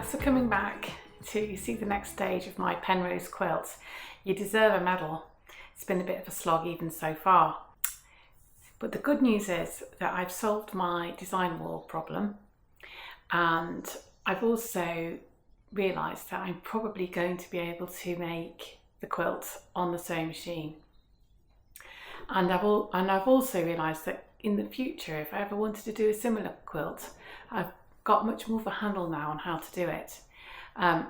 Thanks for coming back to see the next stage of my Penrose quilt. You deserve a medal. It's been a bit of a slog even so far. But the good news is that I've solved my design wall problem, and I've also realised that I'm probably going to be able to make the quilt on the sewing machine. And I've also realised that in the future, if I ever wanted to do a similar quilt, I've got much more of a handle now on how to do it.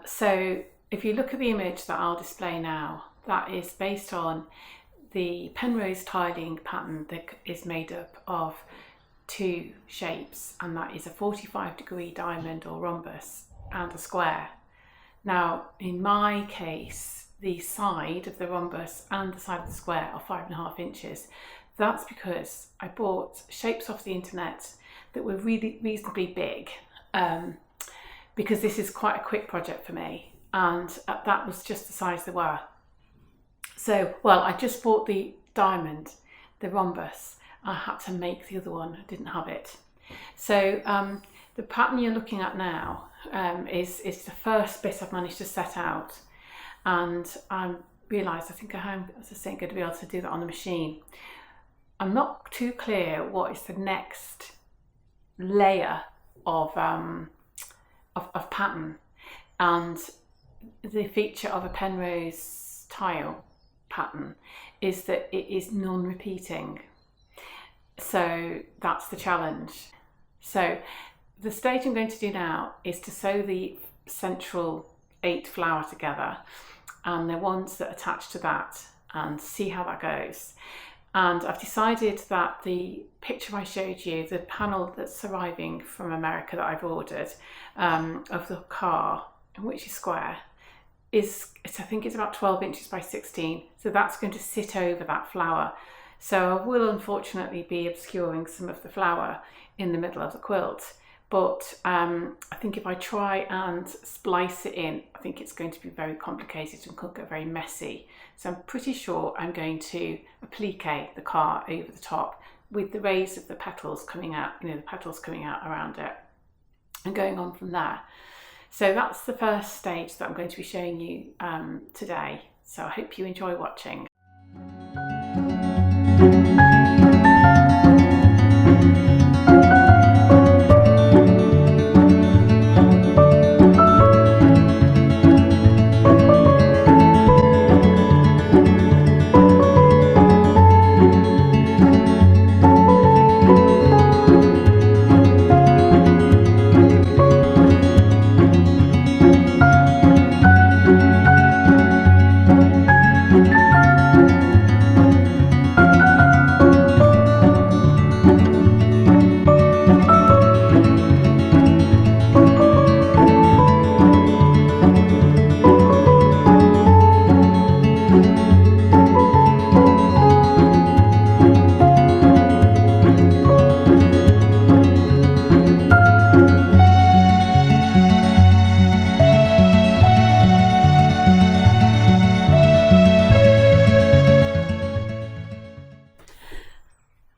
So if you look at the image that I'll display now, that is based on the Penrose tiling pattern that is made up of two shapes, and that is a 45-degree diamond or rhombus and a square. Now, in my case, the side of the rhombus and the side of the square are 5.5 inches. That's because I bought shapes off the internet that were really reasonably big, because this is quite a quick project for me, and that was just the size they were. So, well, I just bought the diamond, the rhombus. I had to make the other one, I didn't have it. So the pattern you're looking at now is the first bit I've managed to set out, and I realised I think I'm, as I say, going to be able to do that on the machine. I'm not too clear what is the next layer of pattern, and the feature of a Penrose tile pattern is that it is non-repeating, so that's the challenge. So the stage I'm going to do now is to sew the central 8 flower together and the ones that attach to that, and see how that goes. And I've decided that the picture I showed you, the panel that's arriving from America that I've ordered, of the car, which is square, I think it's about 12 inches by 16. So that's going to sit over that flower. So I will unfortunately be obscuring some of the flower in the middle of the quilt. But I think if I try and splice it in, I think it's going to be very complicated and could get very messy. So I'm pretty sure I'm going to applique the car over the top with the rays of the petals coming out, the petals coming out around it, and going on from there. So that's the first stage that I'm going to be showing you today. So I hope you enjoy watching.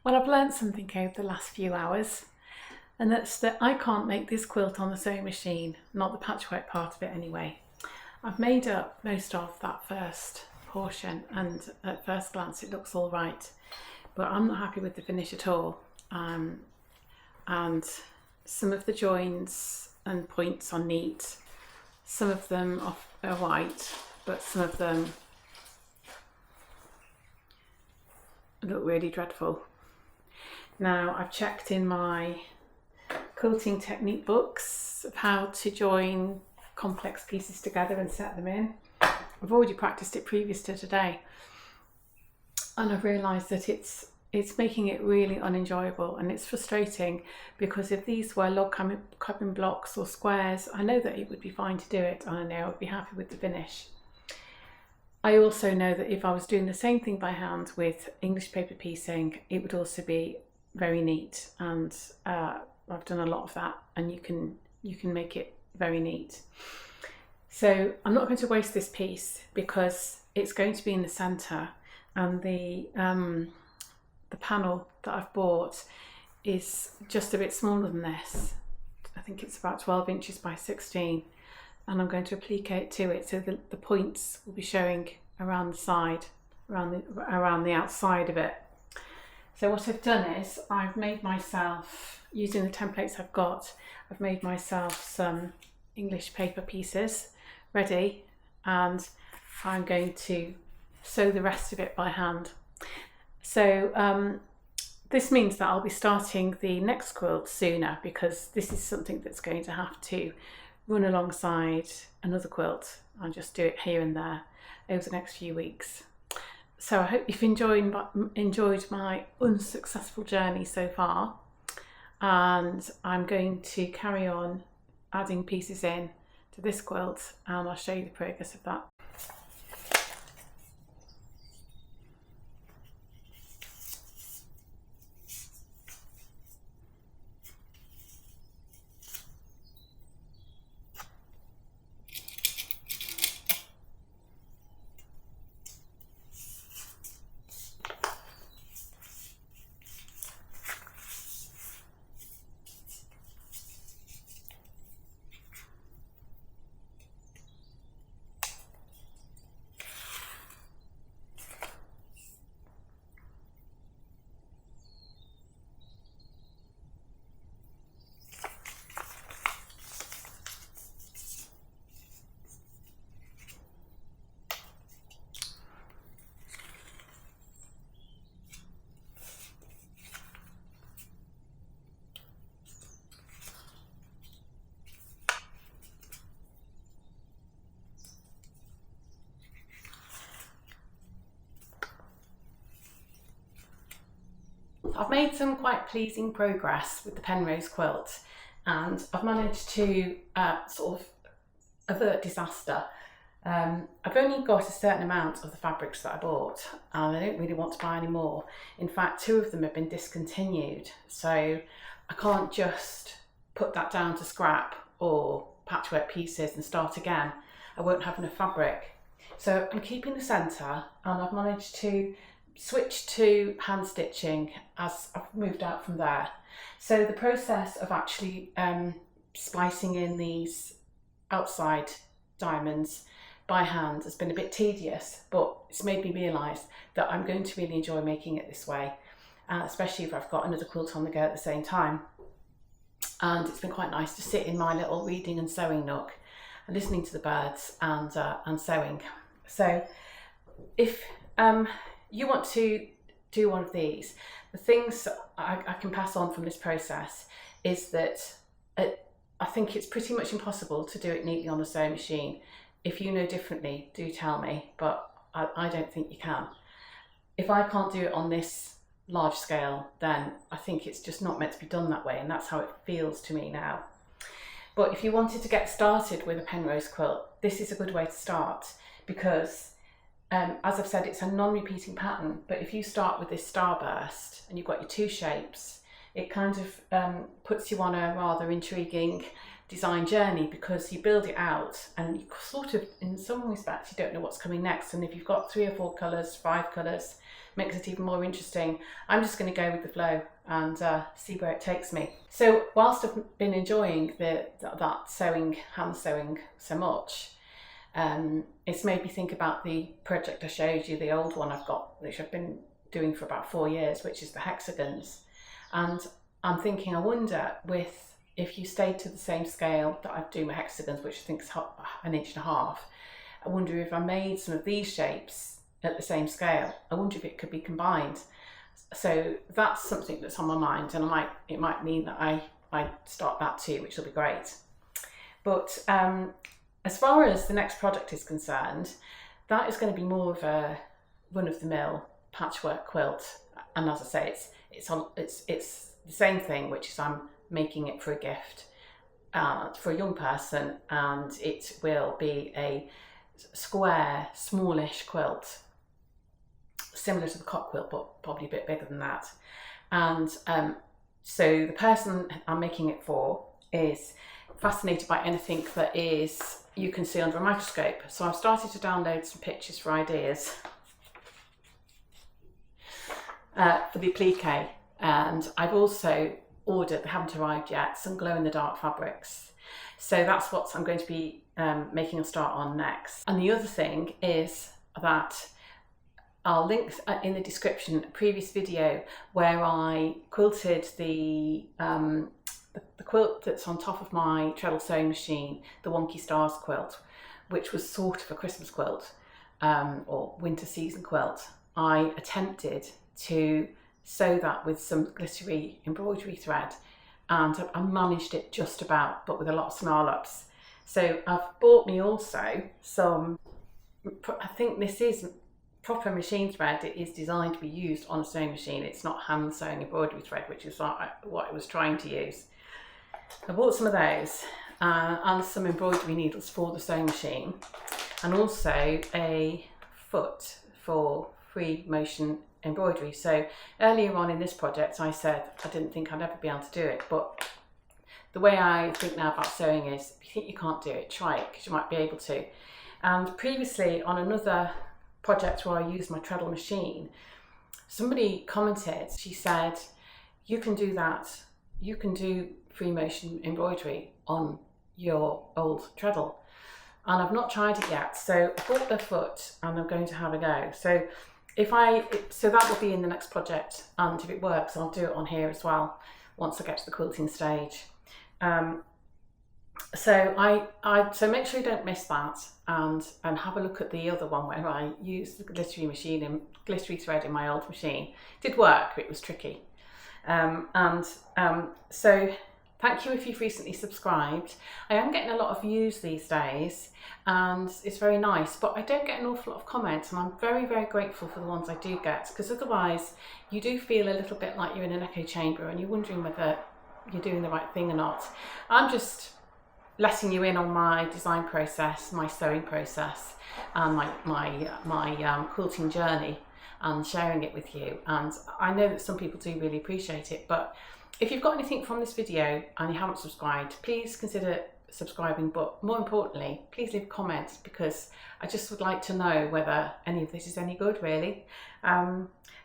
Well, I've learned something over the last few hours, and that's that I can't make this quilt on the sewing machine, not the patchwork part of it anyway. I've made up most of that first portion, and at first glance it looks all right, but I'm not happy with the finish at all. And some of the joins and points are neat, some of them are white, but some of them look really dreadful. Now, I've checked in my quilting technique books of how to join complex pieces together and set them in. I've already practiced it previous to today, and I've realised that it's making it really unenjoyable, and it's frustrating, because if these were log cabin blocks or squares, I know that it would be fine to do it, and I know I would be happy with the finish. I also know that if I was doing the same thing by hand with English paper piecing, it would also be very neat, and I've done a lot of that, and you can make it very neat. So I'm not going to waste this piece because it's going to be in the centre, and the panel that I've bought is just a bit smaller than this. I think it's about 12 inches by 16. and I'm going to applique to it so that the points will be showing around the side, around the outside of it. So what I've done is I've made myself, using the templates I've got, I've made myself some English paper pieces ready, and I'm going to sew the rest of it by hand. So this means that I'll be starting the next quilt sooner, because this is something that's going to have to run alongside another quilt. I'll just do it here and there over the next few weeks. So I hope you've enjoyed my unsuccessful journey so far, and I'm going to carry on adding pieces in to this quilt, and I'll show you the progress of that. I've made some quite pleasing progress with the Penrose quilt, and I've managed to sort of avert disaster. I've only got a certain amount of the fabrics that I bought, and I don't really want to buy any more. In fact, 2 of them have been discontinued, so I can't just put that down to scrap or patchwork pieces and start again. I won't have enough fabric. So I'm keeping the centre, and I've managed to switch to hand stitching as I've moved out from there. So the process of actually splicing in these outside diamonds by hand has been a bit tedious, but it's made me realise that I'm going to really enjoy making it this way, especially if I've got another quilt on the go at the same time. And it's been quite nice to sit in my little reading and sewing nook and listening to the birds and sewing. So if you want to do one of these, the things I can pass on from this process is that I think it's pretty much impossible to do it neatly on a sewing machine. If you know differently, do tell me, but I don't think you can. If I can't do it on this large scale, then I think it's just not meant to be done that way, and that's how it feels to me now. But if you wanted to get started with a Penrose quilt, this is a good way to start, because as I've said, it's a non-repeating pattern, but if you start with this starburst and you've got your 2 shapes, it kind of puts you on a rather intriguing design journey, because you build it out and you sort of, in some respects, you don't know what's coming next. And if you've got 3 or 4 colours, 5 colours, makes it even more interesting. I'm just going to go with the flow and see where it takes me. So whilst I've been enjoying that sewing, hand sewing so much, it's made me think about the project I showed you, the old one I've got, which I've been doing for about 4 years, which is the Hexagons. And I'm thinking, I wonder if you stayed to the same scale that I do my Hexagons, which I think is 1.5 inches, I wonder if I made some of these shapes at the same scale, I wonder if it could be combined. So that's something that's on my mind, and it might mean that I start that too, which will be great. But as far as the next project is concerned, that is going to be more of a run-of-the-mill patchwork quilt. And as I say, it's the same thing, which is I'm making it for a gift for a young person, and it will be a square, smallish quilt, similar to the cock quilt, but probably a bit bigger than that. And so the person I'm making it for is fascinated by anything that you can see under a microscope. So I've started to download some pictures for ideas for the applique, and I've also ordered, they haven't arrived yet, some glow-in-the-dark fabrics. So that's what I'm going to be making a start on next. And the other thing is that I'll link in the description a previous video where I quilted the quilt that's on top of my treadle sewing machine, the Wonky Stars quilt, which was sort of a Christmas quilt or winter season quilt. I attempted to sew that with some glittery embroidery thread, and I managed it just about, but with a lot of snarl ups. So I've bought me also some, I think this is proper machine thread. It is designed to be used on a sewing machine. It's not hand sewing embroidery thread, which is what I was trying to use. I bought some of those and some embroidery needles for the sewing machine, and also a foot for free motion embroidery. So earlier on in this project I said I didn't think I'd ever be able to do it, but the way I think now about sewing is, if you think you can't do it, try it, because you might be able to. And previously on another project where I used my treadle machine, somebody commented, she said, you can do that, you can do free motion embroidery on your old treadle. And I've not tried it yet, so I bought the foot and I'm going to have a go. So that will be in the next project, and if it works I'll do it on here as well once I get to the quilting stage. So make sure you don't miss that, and have a look at the other one where I used the glittery machine and glittery thread in my old machine. It did work, but it was tricky. So thank you if you've recently subscribed. I am getting a lot of views these days and it's very nice, but I don't get an awful lot of comments, and I'm very, very grateful for the ones I do get, because otherwise you do feel a little bit like you're in an echo chamber and you're wondering whether you're doing the right thing or not. I'm just letting you in on my design process, my sewing process, and my quilting journey, and sharing it with you. And I know that some people do really appreciate it, but if you've got anything from this video and you haven't subscribed, please consider subscribing, but more importantly, please leave a comment, because I just would like to know whether any of this is any good, really.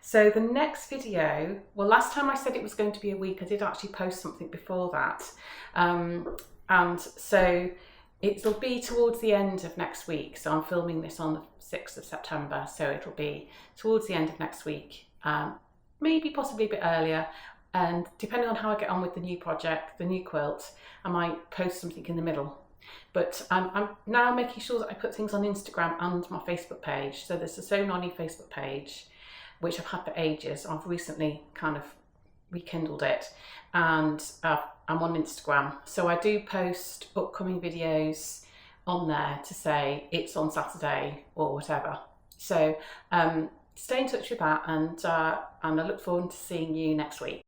So the next video, well, last time I said it was going to be a week, I did actually post something before that. And so it'll be towards the end of next week. So I'm filming this on the 6th of September. So it'll be towards the end of next week, maybe possibly a bit earlier. And depending on how I get on with the new project, the new quilt, I might post something in the middle. But I'm now making sure that I put things on Instagram and my Facebook page. So there's a Sewn Facebook page, which I've had for ages. I've recently kind of rekindled it, and I'm on Instagram. So I do post upcoming videos on there to say it's on Saturday or whatever. So stay in touch with that, and I look forward to seeing you next week.